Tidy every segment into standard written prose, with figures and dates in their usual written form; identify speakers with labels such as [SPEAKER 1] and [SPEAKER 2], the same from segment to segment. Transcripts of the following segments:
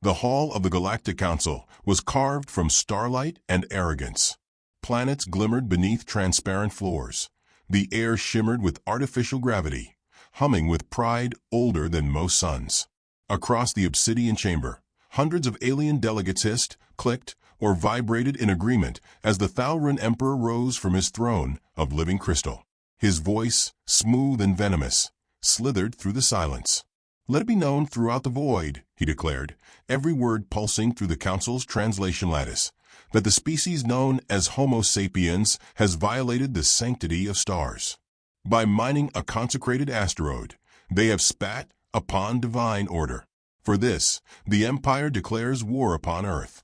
[SPEAKER 1] The hall of the Galactic Council was carved from starlight and arrogance. Planets glimmered beneath transparent floors. The air shimmered with artificial gravity, humming with pride older than most suns. Across the obsidian chamber, hundreds of alien delegates hissed, clicked, or vibrated in agreement as the Thalran Emperor rose from his throne of living crystal. His voice, smooth and venomous, slithered through the silence. "Let it be known throughout the void," he declared, every word pulsing through the Council's translation lattice, "that the species known as Homo sapiens has violated the sanctity of stars. By mining a consecrated asteroid, they have spat upon divine order. For this, the Empire declares war upon Earth."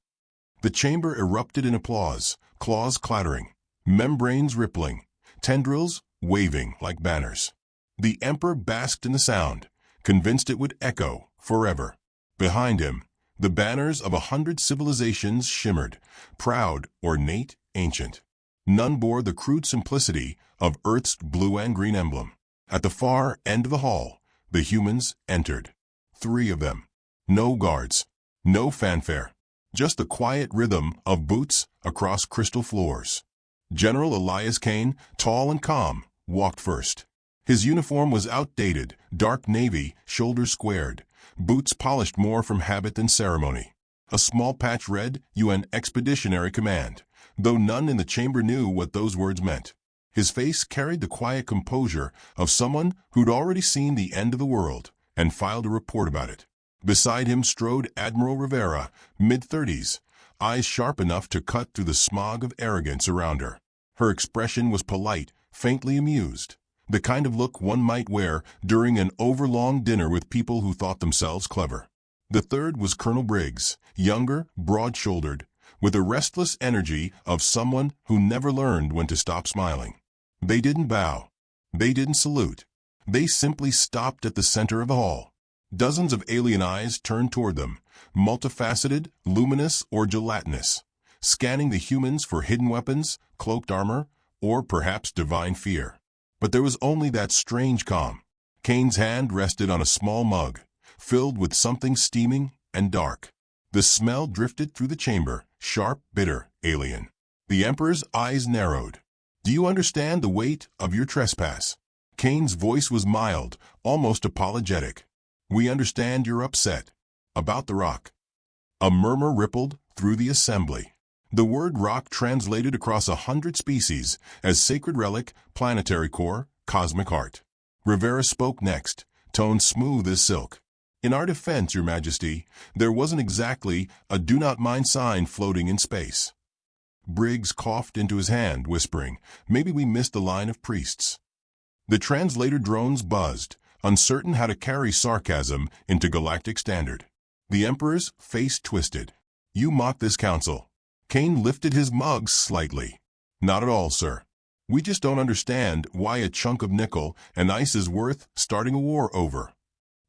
[SPEAKER 1] The chamber erupted in applause, claws clattering, membranes rippling, tendrils waving like banners. The Emperor basked in the sound, convinced it would echo forever. Behind him, the banners of 100 civilizations shimmered, proud, ornate, ancient. None bore the crude simplicity of Earth's blue and green emblem. At the far end of the hall, the humans entered. 3 of them. No guards, no fanfare, just the quiet rhythm of boots across crystal floors. General Elias Kane, tall and calm, walked first. His uniform was outdated, dark navy, shoulders squared, boots polished more from habit than ceremony. A small patch read, "UN Expeditionary Command," though none in the chamber knew what those words meant. His face carried the quiet composure of someone who'd already seen the end of the world and filed a report about it. Beside him strode Admiral Rivera, mid-30s, eyes sharp enough to cut through the smog of arrogance around her. Her expression was polite, faintly amused, the kind of look one might wear during an overlong dinner with people who thought themselves clever. The third was Colonel Briggs, younger, broad-shouldered, with the restless energy of someone who never learned when to stop smiling. They didn't bow. They didn't salute. They simply stopped at the center of the hall. Dozens of alien eyes turned toward them, multifaceted, luminous, or gelatinous, scanning the humans for hidden weapons, cloaked armor, or perhaps divine fear. But there was only that strange calm. Kane's hand rested on a small mug, filled with something steaming and dark. The smell drifted through the chamber, sharp, bitter, alien. The Emperor's eyes narrowed. "Do you understand the weight of your trespass?" Kane's voice was mild, almost apologetic. "We understand you're upset. About the rock." A murmur rippled through the assembly. The word rock translated across 100 species as sacred relic, planetary core, cosmic heart. Rivera spoke next, tone smooth as silk. "In our defense, Your Majesty, there wasn't exactly a do not mind sign floating in space." Briggs coughed into his hand, whispering, "Maybe we missed the line of priests." The translator drones buzzed, uncertain how to carry sarcasm into galactic standard. The Emperor's face twisted. "You mock this council." Kane lifted his mug slightly. "Not at all, sir. We just don't understand why a chunk of nickel and ice is worth starting a war over."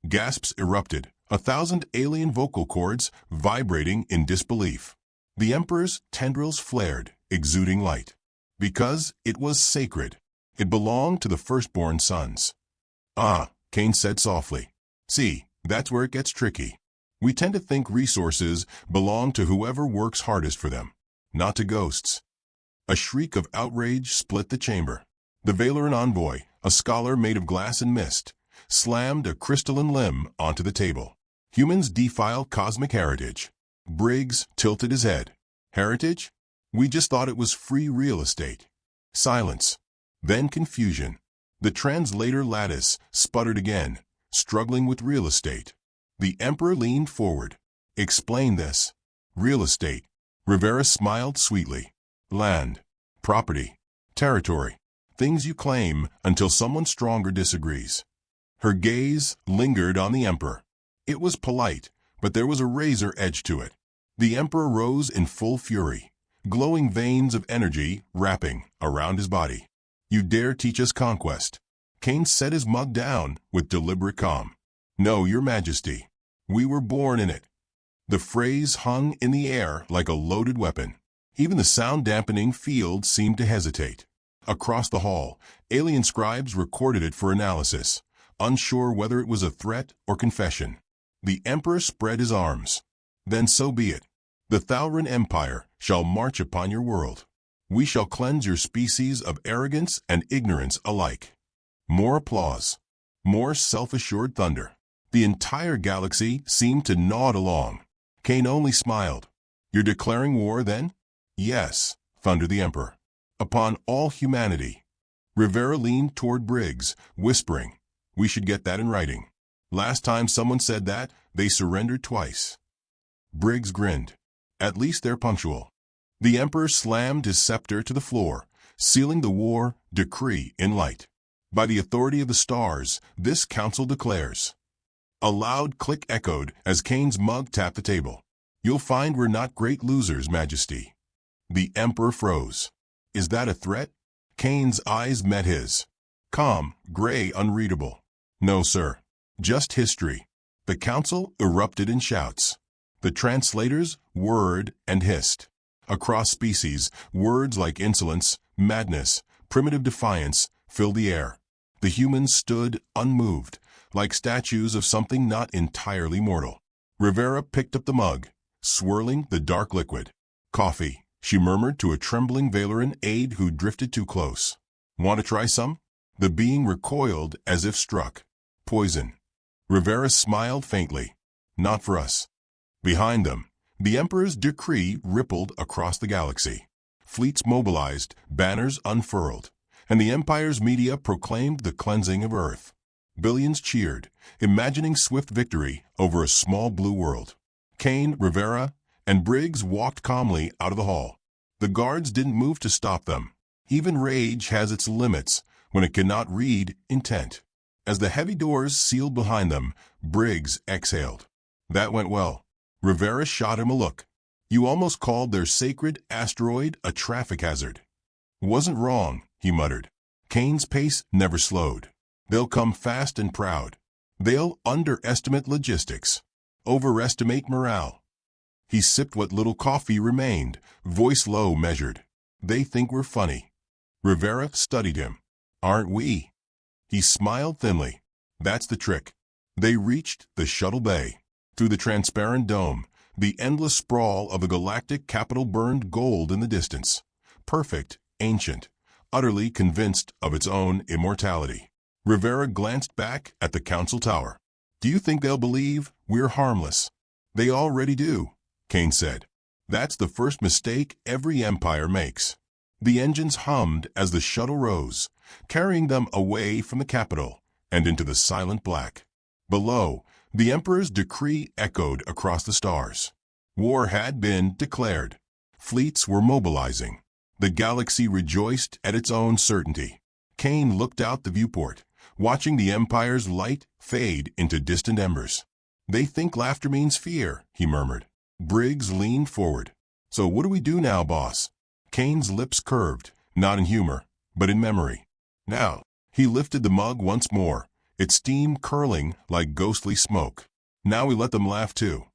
[SPEAKER 1] Gasps erupted, 1,000 alien vocal cords vibrating in disbelief. The Emperor's tendrils flared, exuding light. Because it was sacred. It belonged to the firstborn sons. "Ah," Kane said softly. "See, that's where it gets tricky. We tend to think resources belong to whoever works hardest for them, not to ghosts." A shriek of outrage split the chamber. The Valeran envoy, a scholar made of glass and mist, slammed a crystalline limb onto the table. "Humans defile cosmic heritage." Briggs tilted his head. "Heritage? We just thought it was free real estate." Silence. Then confusion. The translator lattice sputtered again, struggling with real estate. The Emperor leaned forward. "Explain this." "Real estate." Rivera smiled sweetly. "Land, property, territory, things you claim until someone stronger disagrees." Her gaze lingered on the Emperor. It was polite, but there was a razor edge to it. The Emperor rose in full fury, glowing veins of energy wrapping around his body. "You dare teach us conquest?" Kane set his mug down with deliberate calm. "No, Your Majesty. We were born in it." The phrase hung in the air like a loaded weapon. Even the sound-dampening field seemed to hesitate. Across the hall, alien scribes recorded it for analysis, unsure whether it was a threat or confession. The Emperor spread his arms. Then so be it. The Thauran Empire shall march upon your world. We shall cleanse your species of arrogance and ignorance alike. More applause. More self-assured thunder. The entire galaxy seemed to nod along. Cain only smiled. You're declaring war, then? Yes, thundered the Emperor. Upon all humanity. Rivera leaned toward Briggs, whispering, we should get that in writing. Last time someone said that, they surrendered twice. Briggs grinned. At least they're punctual. The Emperor slammed his scepter to the floor, sealing the war decree in light. By the authority of the stars, this council declares. A loud click echoed as Cain's mug tapped the table. You'll find we're not great losers, Majesty. The Emperor froze. Is that a threat? Cain's eyes met his. Calm, gray, unreadable. No, sir. Just history. The council erupted in shouts. The translators whirred and hissed. Across species, words like insolence, madness, primitive defiance filled the air. The humans stood unmoved, like statues of something not entirely mortal. Rivera picked up the mug, swirling the dark liquid. Coffee, she murmured to a trembling Valoran aide who drifted too close. Want to try some? The being recoiled as if struck. Poison. Rivera smiled faintly. Not for us. Behind them, the Emperor's decree rippled across the galaxy. Fleets mobilized, banners unfurled, and the Empire's media proclaimed the cleansing of Earth. Billions cheered, imagining swift victory over a small blue world. Cain, Rivera, and Briggs walked calmly out of the hall. The guards didn't move to stop them. Even rage has its limits when it cannot read intent. As the heavy doors sealed behind them, Briggs exhaled. That went well. Rivera shot him a look. You almost called their sacred asteroid a traffic hazard. Wasn't wrong, he muttered. Cain's pace never slowed. They'll come fast and proud. They'll underestimate logistics, overestimate morale. He sipped what little coffee remained, voice low, measured. They think we're funny. Rivera studied him. Aren't we? He smiled thinly. That's the trick. They reached the shuttle bay. Through the transparent dome, the endless sprawl of the galactic capital burned gold in the distance. Perfect, ancient, utterly convinced of its own immortality. Rivera glanced back at the council tower. Do you think they'll believe we're harmless? They already do, Cain said. That's the first mistake every empire makes. The engines hummed as the shuttle rose, carrying them away from the capital and into the silent black. Below, the Emperor's decree echoed across the stars. War had been declared. Fleets were mobilizing. The galaxy rejoiced at its own certainty. Cain looked out the viewport, watching the Empire's light fade into distant embers. They think laughter means fear, he murmured. Briggs leaned forward. So what do we do now, boss? Cain's lips curved, not in humor, but in memory. Now, he lifted the mug once more, its steam curling like ghostly smoke. Now we let them laugh too.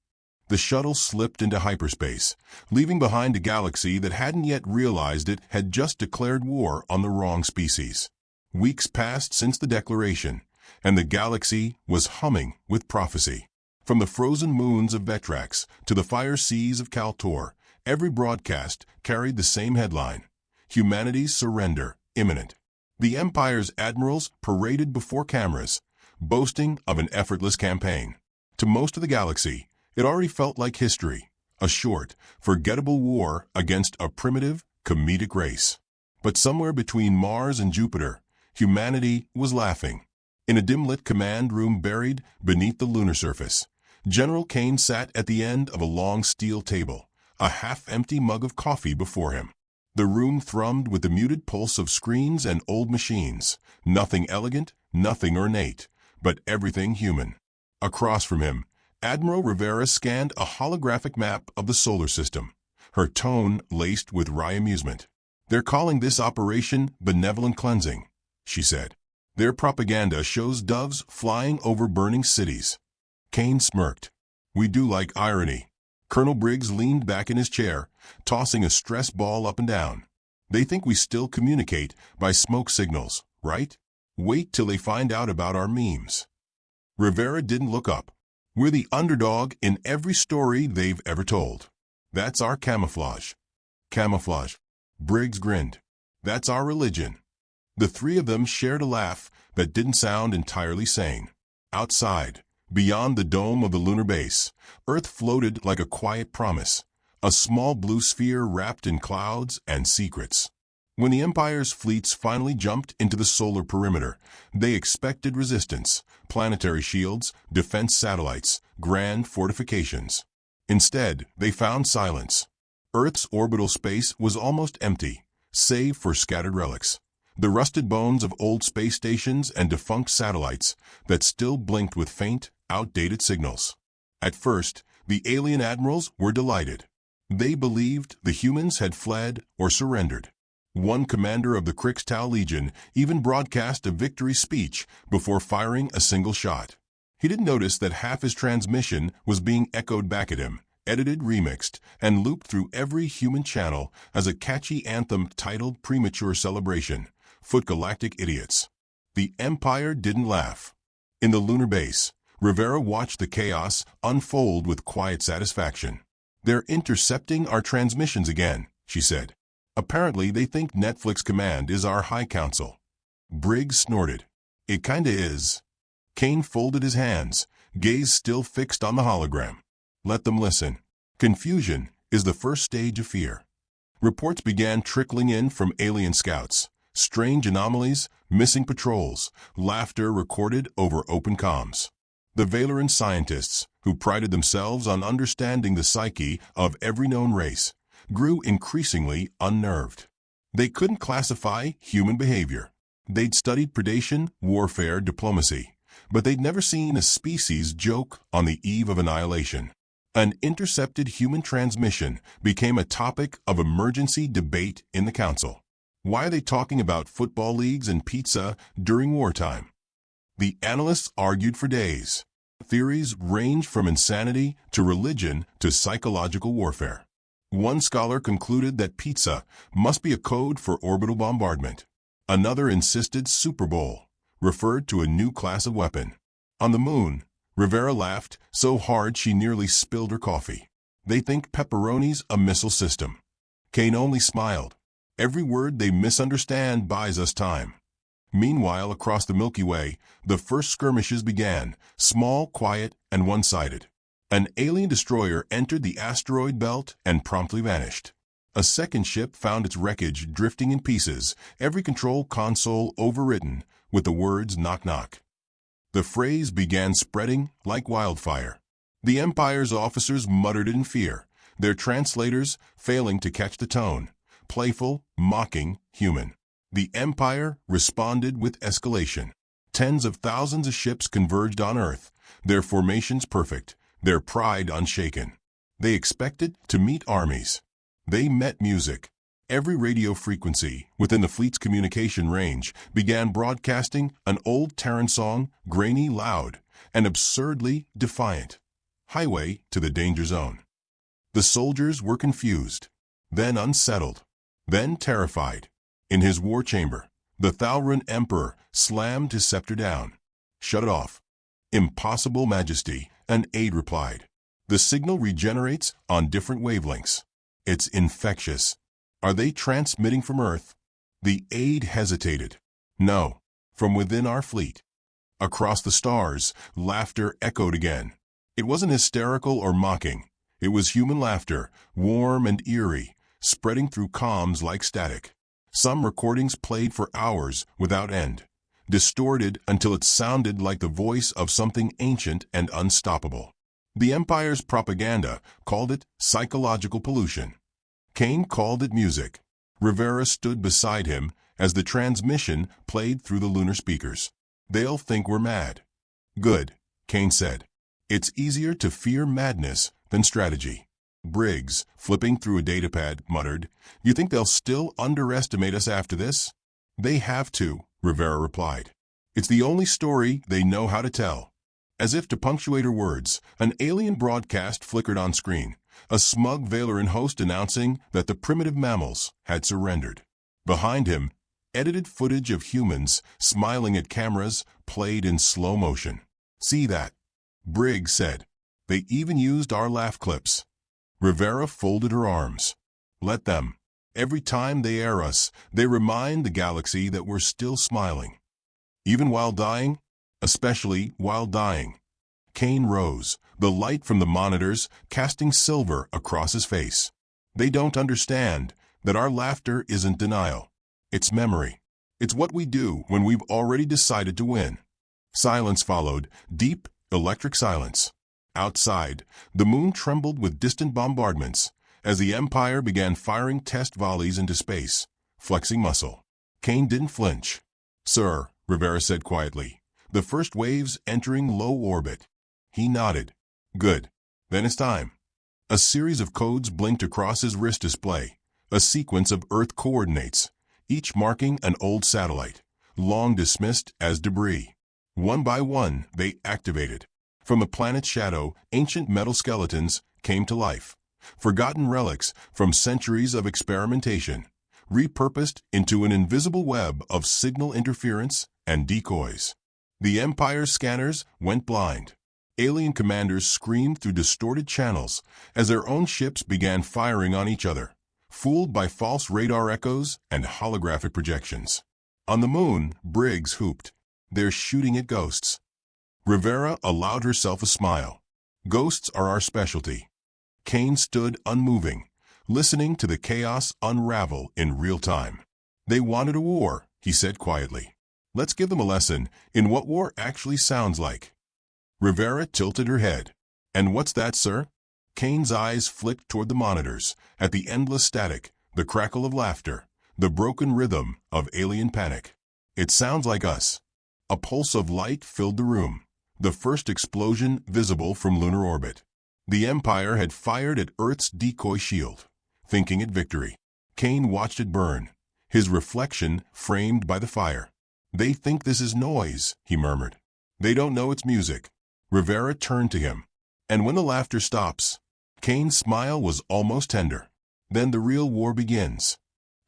[SPEAKER 1] The shuttle slipped into hyperspace, leaving behind a galaxy that hadn't yet realized it had just declared war on the wrong species. Weeks passed since the declaration, and the galaxy was humming with prophecy. From the frozen moons of Vetrax to the fire seas of Kaltor, every broadcast carried the same headline: Humanity's surrender imminent. The Empire's admirals paraded before cameras, boasting of an effortless campaign. To most of the galaxy, it already felt like history, a short, forgettable war against a primitive, comedic race. But somewhere between Mars and Jupiter, humanity was laughing. In a dim-lit command room buried beneath the lunar surface, General Cain sat at the end of a long steel table, a half-empty mug of coffee before him. The room thrummed with the muted pulse of screens and old machines, nothing elegant, nothing ornate, but everything human. Across from him, Admiral Rivera scanned a holographic map of the solar system, her tone laced with wry amusement. They're calling this operation benevolent cleansing, she said. Their propaganda shows doves flying over burning cities. Cain smirked. We do like irony. Colonel Briggs leaned back in his chair, tossing a stress ball up and down. They think we still communicate by smoke signals, right? Wait till they find out about our memes. Rivera didn't look up. We're the underdog in every story they've ever told. That's our camouflage. Camouflage. Briggs grinned. That's our religion. The three of them shared a laugh that didn't sound entirely sane. Outside, beyond the dome of the lunar base, Earth floated like a quiet promise, a small blue sphere wrapped in clouds and secrets. When the Empire's fleets finally jumped into the solar perimeter, they expected resistance, planetary shields, defense satellites, grand fortifications. Instead, they found silence. Earth's orbital space was almost empty, save for scattered relics, the rusted bones of old space stations and defunct satellites that still blinked with faint, outdated signals. At first, the alien admirals were delighted. They believed the humans had fled or surrendered. One commander of the Krixtau Legion even broadcast a victory speech before firing a single shot. He didn't notice that half his transmission was being echoed back at him, edited, remixed, and looped through every human channel as a catchy anthem titled Premature Celebration, Foot Galactic Idiots. The Empire didn't laugh. In the lunar base, Rivera watched the chaos unfold with quiet satisfaction. "They're intercepting our transmissions again," she said. "Apparently they think Netflix Command is our high council." Briggs snorted. "It kinda is." Kane folded his hands, gaze still fixed on the hologram. "Let them listen. Confusion is the first stage of fear." Reports began trickling in from alien scouts. Strange anomalies, missing patrols, laughter recorded over open comms. The Valeran scientists, who prided themselves on understanding the psyche of every known race, grew increasingly unnerved. They couldn't classify human behavior. They'd studied predation, warfare, diplomacy, but they'd never seen a species joke on the eve of annihilation. An intercepted human transmission became a topic of emergency debate in the council. Why are they talking about football leagues and pizza during wartime? The analysts argued for days. Theories ranged from insanity to religion to psychological warfare. One scholar concluded that pizza must be a code for orbital bombardment. Another insisted Super Bowl referred to a new class of weapon. On the moon, Rivera laughed so hard she nearly spilled her coffee. "They think pepperoni's a missile system." Kane only smiled. "Every word they misunderstand buys us time." Meanwhile, across the Milky Way, the first skirmishes began, small, quiet, and one-sided. An alien destroyer entered the asteroid belt and promptly vanished. A second ship found its wreckage drifting in pieces, every control console overwritten with the words "knock knock." The phrase began spreading like wildfire. The Empire's officers muttered in fear, their translators failing to catch the tone. Playful, mocking, human. The Empire responded with escalation. Tens of thousands of ships converged on Earth, their formations perfect, their pride unshaken. They expected to meet armies. They met music. Every radio frequency within the fleet's communication range began broadcasting an old Terran song, grainy, loud, and absurdly defiant. Highway to the danger zone. The soldiers were confused, then unsettled, then terrified. In his war chamber, the Thalran Emperor slammed his scepter down. "Shut it off." "Impossible, Majesty," an aide replied. "The signal regenerates on different wavelengths. It's infectious." "Are they transmitting from Earth?" The aide hesitated. "No, from within our fleet." Across the stars, laughter echoed again. It wasn't hysterical or mocking. It was human laughter, warm and eerie, spreading through comms like static. Some recordings played for hours without end, distorted until it sounded like the voice of something ancient and unstoppable. The Empire's propaganda called it psychological pollution. Kane called it music. Rivera stood beside him as the transmission played through the lunar speakers. "They'll think we're mad." "Good," Kane said. "It's easier to fear madness than strategy." Briggs, flipping through a datapad, muttered, "You think they'll still underestimate us after this?" "They have to," Rivera replied. "It's the only story they know how to tell." As if to punctuate her words, an alien broadcast flickered on screen, a smug Valeran host announcing that the primitive mammals had surrendered. Behind him, edited footage of humans smiling at cameras played in slow motion. "See that?" Briggs said. They even used our laugh clips. Rivera folded her arms. Let them. Every time they air us, they remind the galaxy that we're still smiling. Even while dying? Especially while dying. Kane rose, the light from the monitors casting silver across his face. They don't understand that our laughter isn't denial. It's memory. It's what we do when we've already decided to win. Silence followed, deep, electric silence. Outside, the moon trembled with distant bombardments as the Empire began firing test volleys into space, flexing muscle. Kane didn't flinch. Sir, Rivera said quietly, the first wave's entering low orbit. He nodded. Good. Then it's time. A series of codes blinked across his wrist display, a sequence of Earth coordinates, each marking an old satellite, long dismissed as debris. One by one, they activated. From the planet's shadow, ancient metal skeletons came to life. Forgotten relics from centuries of experimentation, repurposed into an invisible web of signal interference and decoys. The Empire's scanners went blind. Alien commanders screamed through distorted channels as their own ships began firing on each other, fooled by false radar echoes and holographic projections. On the moon, Briggs whooped. They're shooting at ghosts. Rivera allowed herself a smile. Ghosts are our specialty. Kane stood unmoving, listening to the chaos unravel in real time. They wanted a war, he said quietly. Let's give them a lesson in what war actually sounds like. Rivera tilted her head. And what's that, sir? Kane's eyes flicked toward the monitors, at the endless static, the crackle of laughter, the broken rhythm of alien panic. It sounds like us. A pulse of light filled the room, the first explosion visible from lunar orbit. The Empire had fired at Earth's decoy shield, thinking it victory. Kane watched it burn, his reflection framed by the fire. They think this is noise, he murmured. They don't know it's music. Rivera turned to him. And when the laughter stops, Kane's smile was almost tender. Then the real war begins.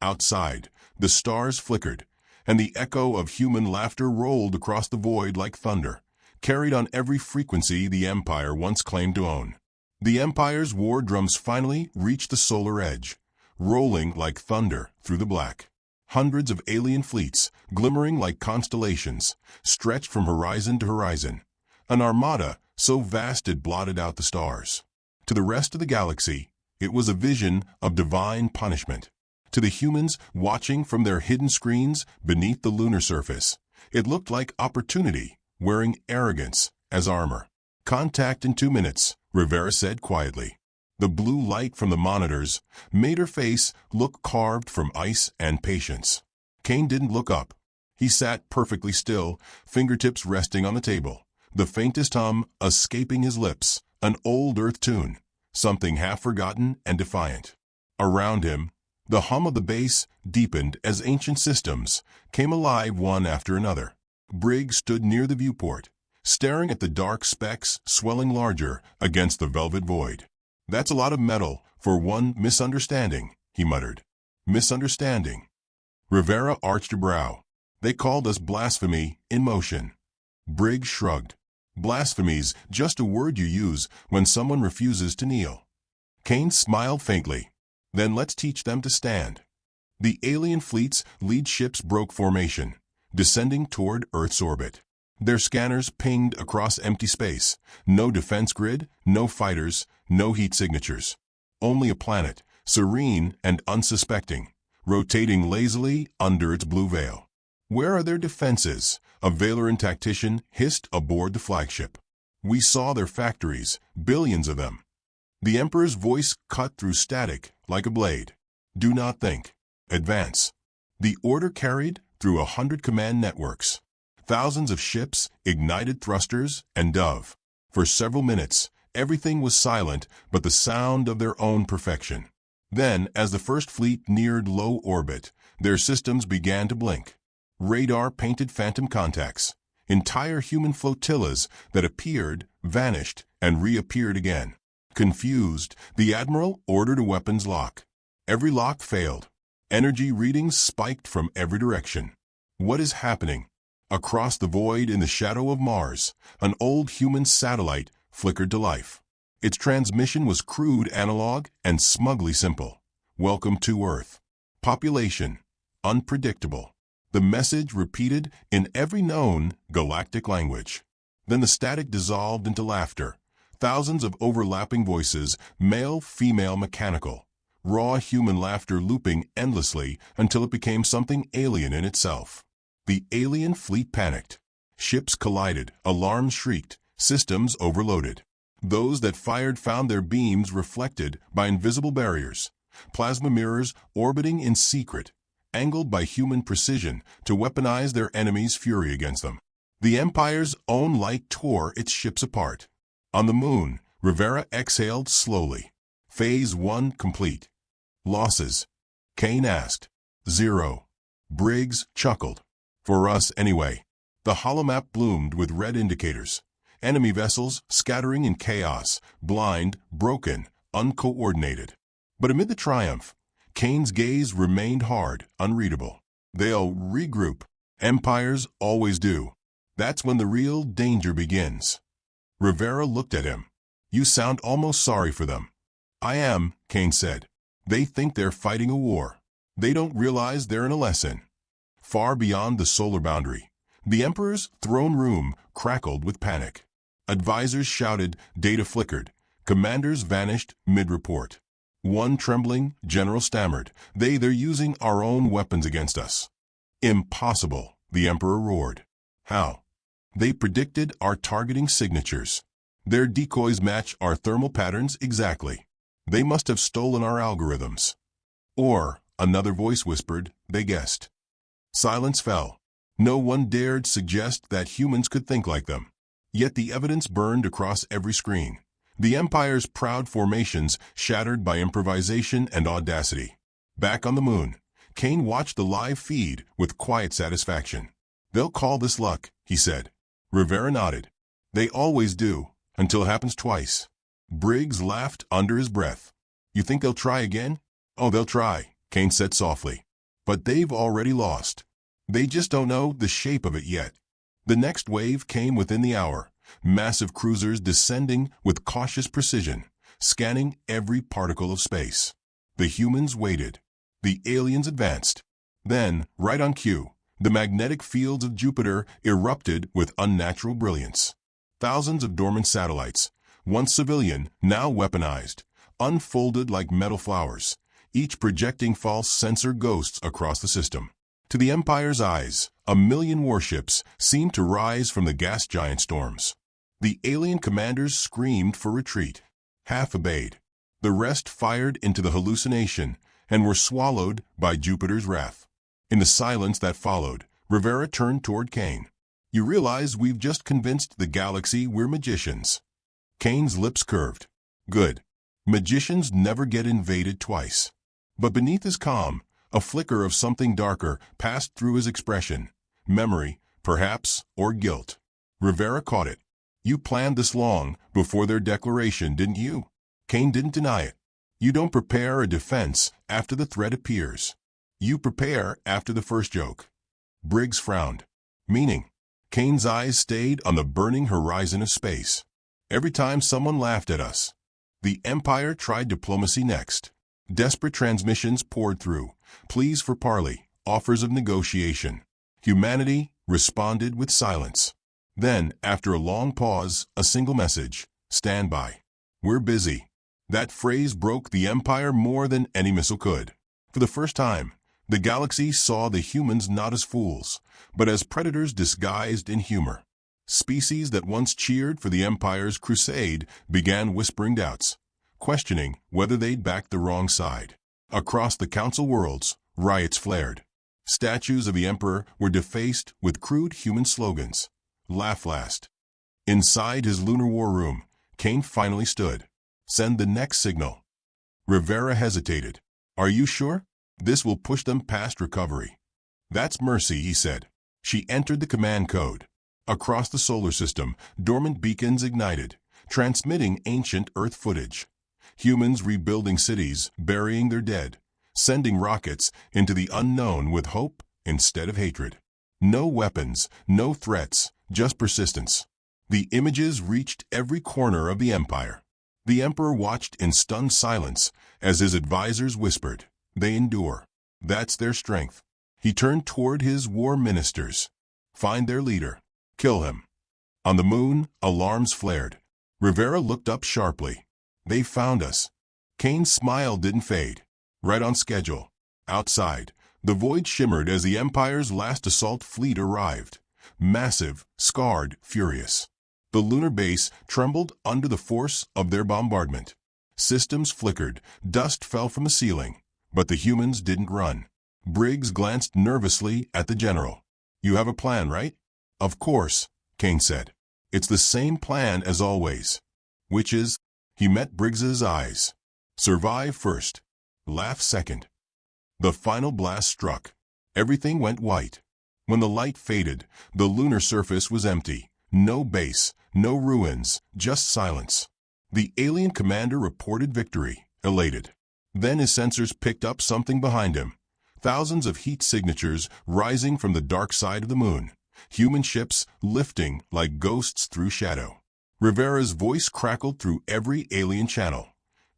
[SPEAKER 1] Outside, the stars flickered, and the echo of human laughter rolled across the void like thunder, carried on every frequency the Empire once claimed to own. The Empire's war drums finally reached the solar edge, rolling like thunder through the black. Hundreds of alien fleets, glimmering like constellations, stretched from horizon to horizon. An armada so vast it blotted out the stars. To the rest of the galaxy, it was a vision of divine punishment. To the humans watching from their hidden screens beneath the lunar surface, it looked like opportunity, wearing arrogance as armor. Contact in 2 minutes, Rivera said quietly. The blue light from the monitors made her face look carved from ice and patience. Kane didn't look up. He sat perfectly still, fingertips resting on the table, the faintest hum escaping his lips, an old Earth tune, something half-forgotten and defiant. Around him, the hum of the bass deepened as ancient systems came alive one after another. Briggs stood near the viewport, staring at the dark specks swelling larger against the velvet void. That's a lot of metal for one misunderstanding, he muttered. Misunderstanding. Rivera arched a brow. They called us blasphemy in motion. Briggs shrugged. Blasphemy's just a word you use when someone refuses to kneel. Kane smiled faintly. Then let's teach them to stand. The alien fleet's lead ships broke formation, descending toward Earth's orbit. Their scanners pinged across empty space. No defense grid, no fighters, no heat signatures. Only a planet, serene and unsuspecting, rotating lazily under its blue veil. Where are their defenses? A Valoran tactician hissed aboard the flagship. We saw their factories, billions of them. The Emperor's voice cut through static like a blade. Do not think. Advance. The order carried through 100 command networks. Thousands of ships ignited thrusters and dove. For several minutes, everything was silent but the sound of their own perfection. Then, as the first fleet neared low orbit, their systems began to blink. Radar painted phantom contacts. Entire human flotillas that appeared, vanished, and reappeared again. Confused, the Admiral ordered a weapons lock. Every lock failed. Energy readings spiked from every direction. What is happening? Across the void in the shadow of Mars, an old human satellite flickered to life. Its transmission was crude analog and smugly simple. Welcome to Earth. Population, unpredictable. The message repeated in every known galactic language. Then the static dissolved into laughter. Thousands of overlapping voices, male, female, mechanical. Raw human laughter looping endlessly until it became something alien in itself. The alien fleet panicked. Ships collided, alarms shrieked, systems overloaded. Those that fired found their beams reflected by invisible barriers, plasma mirrors orbiting in secret, angled by human precision to weaponize their enemies' fury against them. The Empire's own light tore its ships apart. On the moon, Rivera exhaled slowly. Phase 1 complete. Losses? Kane asked. 0. Briggs chuckled. For us, anyway. The holomap bloomed with red indicators. Enemy vessels scattering in chaos, blind, broken, uncoordinated. But amid the triumph, Kane's gaze remained hard, unreadable. They'll regroup. Empires always do. That's when the real danger begins. Rivera looked at him. You sound almost sorry for them. I am, Kane said. They think they're fighting a war. They don't realize they're in a lesson. Far beyond the solar boundary, the Emperor's throne room crackled with panic. Advisors shouted, data flickered. Commanders vanished mid-report. One trembling general stammered, They're using our own weapons against us. Impossible, the Emperor roared. How? They predicted our targeting signatures. Their decoys match our thermal patterns exactly. They must have stolen our algorithms. Or, another voice whispered, they guessed. Silence fell. No one dared suggest that humans could think like them. Yet the evidence burned across every screen. The Empire's proud formations shattered by improvisation and audacity. Back on the moon, Kane watched the live feed with quiet satisfaction. They'll call this luck, he said. Rivera nodded. They always do, until it happens twice. Briggs laughed under his breath. You think they'll try again? Oh, they'll try, Kane said softly. But they've already lost. They just don't know the shape of it yet. The next wave came within the hour. Massive cruisers descending with cautious precision, scanning every particle of space. The humans waited. The aliens advanced. Then, right on cue, the magnetic fields of Jupiter erupted with unnatural brilliance. Thousands of dormant satellites, once civilian, now weaponized, unfolded like metal flowers, each projecting false sensor ghosts across the system. To the Empire's eyes, 1,000,000 warships seemed to rise from the gas giant storms. The alien commanders screamed for retreat. Half obeyed. The rest fired into the hallucination and were swallowed by Jupiter's wrath. In the silence that followed, Rivera turned toward Kane. You realize we've just convinced the galaxy we're magicians. Kane's lips curved. Good. Magicians never get invaded twice. But beneath his calm, a flicker of something darker passed through his expression. Memory, perhaps, or guilt. Rivera caught it. You planned this long before their declaration, didn't you? Kane didn't deny it. You don't prepare a defense after the threat appears. You prepare after the first joke. Briggs frowned. Meaning? Kane's eyes stayed on the burning horizon of space. Every time someone laughed at us. The Empire tried diplomacy next. Desperate transmissions poured through. Pleas for parley, offers of negotiation. Humanity responded with silence. Then, after a long pause, a single message. Stand by. We're busy. That phrase broke the Empire more than any missile could. For the first time, the galaxy saw the humans not as fools, but as predators disguised in humor. Species that once cheered for the Empire's crusade began whispering doubts, questioning whether they'd backed the wrong side. Across the Council worlds, riots flared. Statues of the Emperor were defaced with crude human slogans. Laugh last. Inside his lunar war room, Kane finally stood. Send the next signal. Rivera hesitated. Are you sure? This will push them past recovery. That's Mercy, he said. She entered the command code. Across the solar system, dormant beacons ignited, transmitting ancient Earth footage. Humans rebuilding cities, burying their dead, sending rockets into the unknown with hope instead of hatred. No weapons, no threats, just persistence. The images reached every corner of the empire. The emperor watched in stunned silence as his advisors whispered, "They endure. That's their strength." He turned toward his war ministers. "Find their leader. Kill him." On the moon, alarms flared. Rivera looked up sharply. "They found us." Kane's smile didn't fade. "Right on schedule." Outside, the void shimmered as the Empire's last assault fleet arrived. Massive, scarred, furious. The lunar base trembled under the force of their bombardment. Systems flickered, dust fell from the ceiling, but the humans didn't run. Briggs glanced nervously at the general. "You have a plan, right?" "Of course," Kane said. "It's the same plan as always." "Which is?" He met Briggs's eyes. "Survive first. Laugh second." The final blast struck. Everything went white. When the light faded, the lunar surface was empty. No base, no ruins, just silence. The alien commander reported victory, elated. Then his sensors picked up something behind him. Thousands of heat signatures rising from the dark side of the moon. Human ships lifting like ghosts through shadow. Rivera's voice crackled through every alien channel.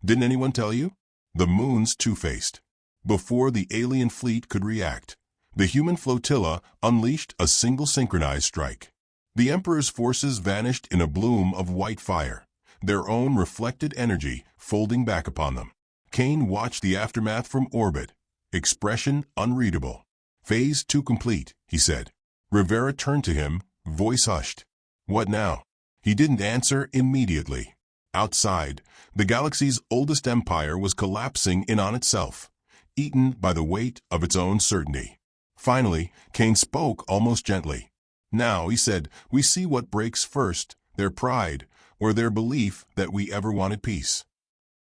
[SPEAKER 1] "Didn't anyone tell you? The moon's two-faced." Before the alien fleet could react, the human flotilla unleashed a single synchronized strike. The Emperor's forces vanished in a bloom of white fire, their own reflected energy folding back upon them. Kane watched the aftermath from orbit, expression unreadable. "Phase 2 complete," he said. Rivera turned to him, voice hushed. "What now?" He didn't answer immediately. Outside, the galaxy's oldest empire was collapsing in on itself, eaten by the weight of its own certainty. Finally, Kane spoke almost gently. "Now," he said, "we see what breaks first, their pride, or their belief that we ever wanted peace."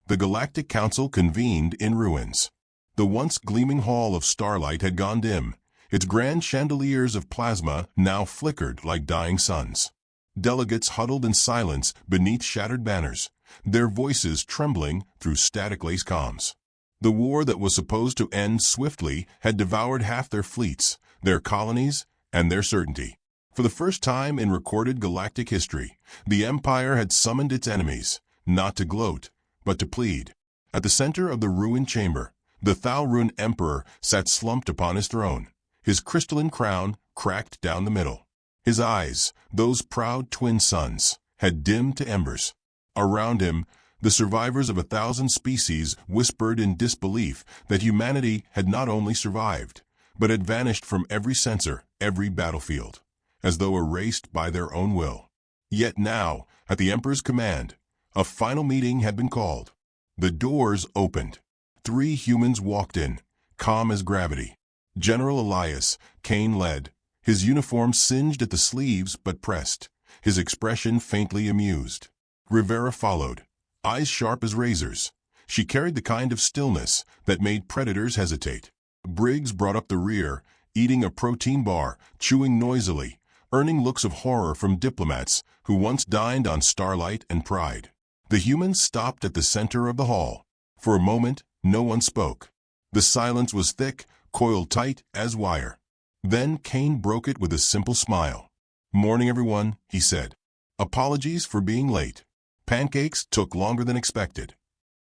[SPEAKER 1] The Galactic Council convened in ruins. The once gleaming hall of starlight had gone dim. Its grand chandeliers of plasma now flickered like dying suns. Delegates huddled in silence beneath shattered banners, their voices trembling through static-laced comms. The war that was supposed to end swiftly had devoured half their fleets, their colonies, and their certainty. For the first time in recorded galactic history, the Empire had summoned its enemies, not to gloat, but to plead. At the center of the ruined chamber, the Thalrun Emperor sat slumped upon his throne, his crystalline crown cracked down the middle. His eyes, those proud twin suns, had dimmed to embers. Around him, the survivors of 1,000 species whispered in disbelief that humanity had not only survived, but had vanished from every sensor, every battlefield, as though erased by their own will. Yet now, at the Emperor's command, a final meeting had been called. The doors opened. 3 humans walked in, calm as gravity. General Elias, Kane led, his uniform singed at the sleeves but pressed, his expression faintly amused. Rivera followed, eyes sharp as razors. She carried the kind of stillness that made predators hesitate. Briggs brought up the rear, eating a protein bar, chewing noisily, earning looks of horror from diplomats who once dined on starlight and pride. The humans stopped at the center of the hall. For a moment, no one spoke. The silence was thick, coiled tight as wire. Then Kane broke it with a simple smile. "Morning, everyone," he said. "Apologies for being late. Pancakes took longer than expected."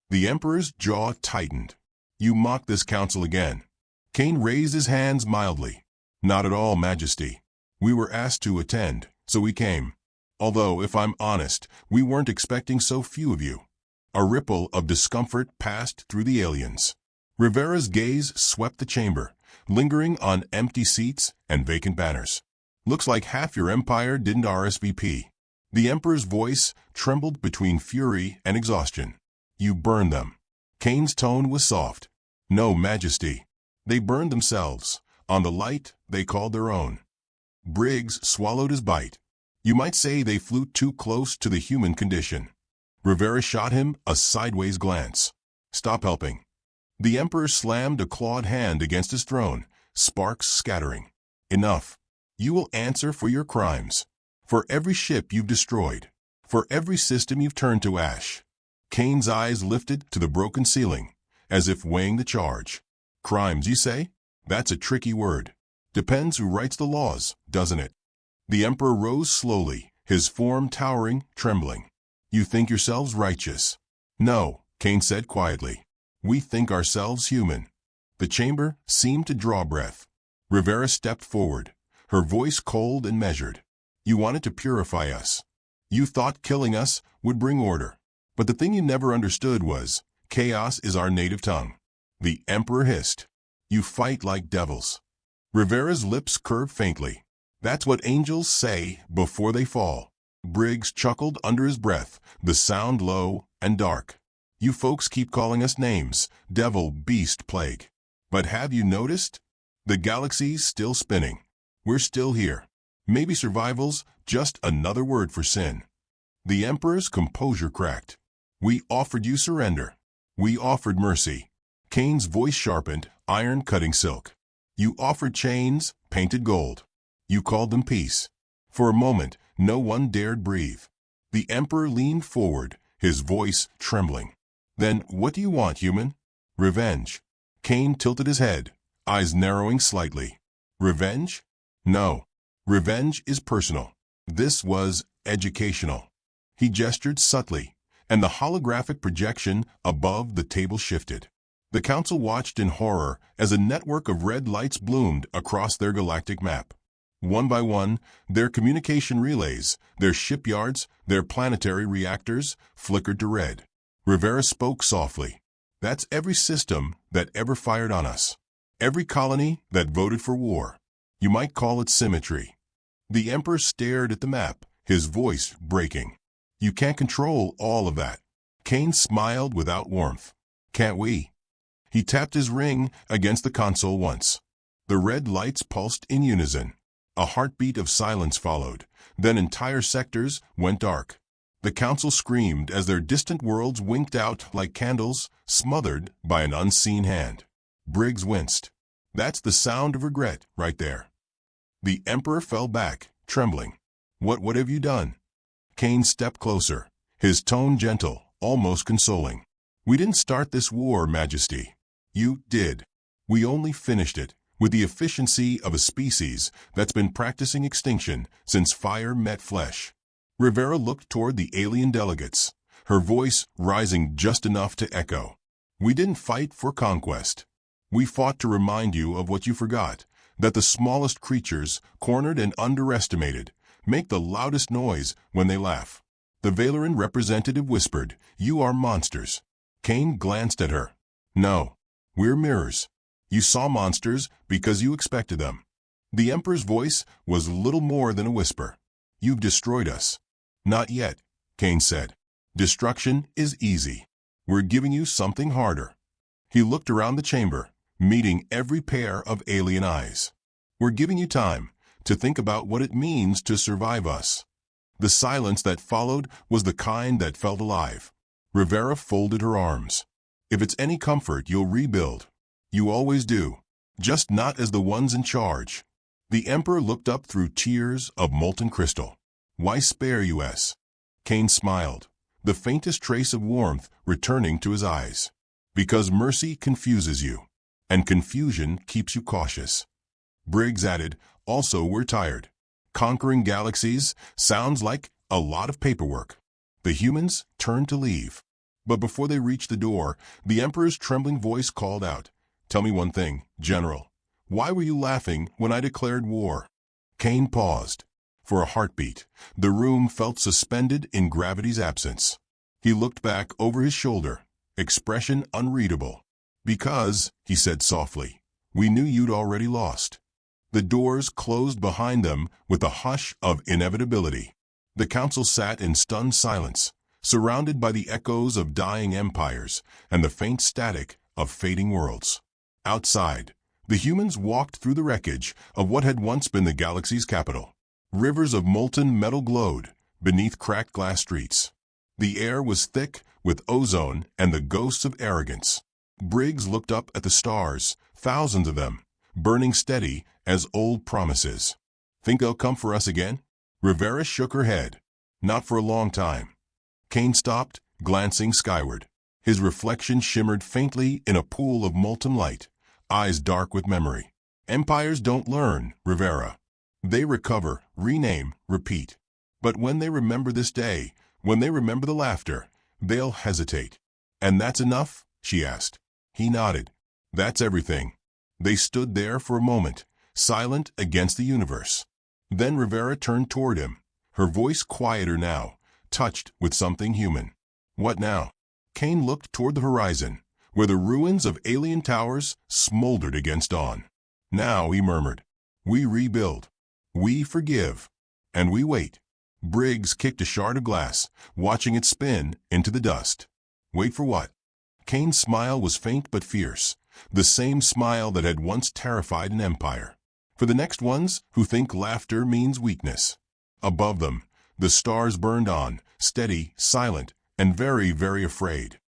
[SPEAKER 1] The Emperor's jaw tightened. "You mock this council again." Kane raised his hands mildly. "Not at all, Majesty. We were asked to attend, so we came. Although, if I'm honest, we weren't expecting so few of you." A ripple of discomfort passed through the aliens. Rivera's gaze swept the chamber, lingering on empty seats and vacant banners. "Looks like half your empire didn't RSVP." The Emperor's voice trembled between fury and exhaustion. "You burned them." Kane's tone was soft. "No, Majesty. They burned themselves, on the light they called their own." Briggs swallowed his bite. "You might say they flew too close to the human condition." Rivera shot him a sideways glance. "Stop helping." The Emperor slammed a clawed hand against his throne, sparks scattering. "Enough. You will answer for your crimes. For every ship you've destroyed. For every system you've turned to ash." Kane's eyes lifted to the broken ceiling, as if weighing the charge. "Crimes, you say? That's a tricky word. Depends who writes the laws, doesn't it? The emperor rose slowly, his form towering, trembling. You think yourselves righteous? No, Cain said quietly. We think ourselves human. The chamber seemed to draw breath. Rivera stepped forward, her voice cold and measured. You wanted to purify us. You thought killing us would bring order. But the thing you never understood was, chaos is our native tongue. The emperor hissed. You fight like devils. Rivera's lips curved faintly. That's what angels say before they fall. Briggs chuckled under his breath, the sound low and dark. You folks keep calling us names, devil, beast, plague. But have you noticed? The galaxy's still spinning. We're still here. Maybe survival's just another word for sin. The emperor's composure cracked. We offered you surrender. We offered mercy. Cain's voice sharpened, iron cutting silk. You offered chains, painted gold. You called them peace. For a moment, no one dared breathe. The emperor leaned forward, his voice trembling. Then what do you want, human? Revenge. Cain tilted his head, eyes narrowing slightly. Revenge? No. Revenge is personal. This was educational. He gestured subtly, and the holographic projection above the table shifted. The council watched in horror as a network of red lights bloomed across their galactic map. One by one, their communication relays, their shipyards, their planetary reactors flickered to red. Rivera spoke softly. That's every system that ever fired on us. Every colony that voted for war. You might call it symmetry. The emperor stared at the map, his voice breaking. You can't control all of that. Cain smiled without warmth. Can't we? He tapped his ring against the console once. The red lights pulsed in unison. A heartbeat of silence followed. Then entire sectors went dark. The council screamed as their distant worlds winked out like candles, smothered by an unseen hand. Briggs winced. That's the sound of regret right there. The emperor fell back, trembling. What have you done? Cain stepped closer, his tone gentle, almost consoling. We didn't start this war, Majesty. You did. We only finished it, with the efficiency of a species that's been practicing extinction since fire met flesh. Rivera looked toward the alien delegates, her voice rising just enough to echo. We didn't fight for conquest. We fought to remind you of what you forgot, that the smallest creatures, cornered and underestimated, make the loudest noise when they laugh. The Valeran representative whispered, You are monsters. Cain glanced at her. No, we're mirrors. You saw monsters because you expected them. The emperor's voice was little more than a whisper. You've destroyed us. Not yet, Cain said. Destruction is easy. We're giving you something harder. He looked around the chamber, meeting every pair of alien eyes. We're giving you time to think about what it means to survive us. The silence that followed was the kind that felt alive. Rivera folded her arms. If it's any comfort, you'll rebuild. You always do. Just not as the ones in charge. The emperor looked up through tears of molten crystal. Why spare us? Cain smiled, the faintest trace of warmth returning to his eyes. Because mercy confuses you, and confusion keeps you cautious. Briggs added, Also, we're tired. Conquering galaxies sounds like a lot of paperwork. The humans turned to leave. But before they reached the door, the emperor's trembling voice called out, Tell me one thing, General. Why were you laughing when I declared war? Cain paused. For a heartbeat, the room felt suspended in gravity's absence. He looked back over his shoulder, expression unreadable. Because, he said softly, we knew you'd already lost. The doors closed behind them with a hush of inevitability. The council sat in stunned silence, surrounded by the echoes of dying empires and the faint static of fading worlds. Outside, the humans walked through the wreckage of what had once been the galaxy's capital. Rivers of molten metal glowed beneath cracked glass streets. The air was thick with ozone and the ghosts of arrogance. Briggs looked up at the stars, thousands of them, burning steady as old promises. Think they'll come for us again? Rivera shook her head. Not for a long time. Cain stopped, glancing skyward. His reflection shimmered faintly in a pool of molten light, eyes dark with memory. Empires don't learn, Rivera. They recover, rename, repeat. But when they remember this day, when they remember the laughter, they'll hesitate. And that's enough? She asked. He nodded. That's everything. They stood there for a moment, silent against the universe. Then Rivera turned toward him, her voice quieter now, touched with something human. What now? Kane looked toward the horizon, where the ruins of alien towers smoldered against dawn. Now, he murmured, we rebuild. We forgive. And we wait. Briggs kicked a shard of glass, watching it spin into the dust. Wait for what? Kane's smile was faint but fierce, the same smile that had once terrified an empire. For the next ones who think laughter means weakness. Above them, the stars burned on, steady, silent, and very, very afraid.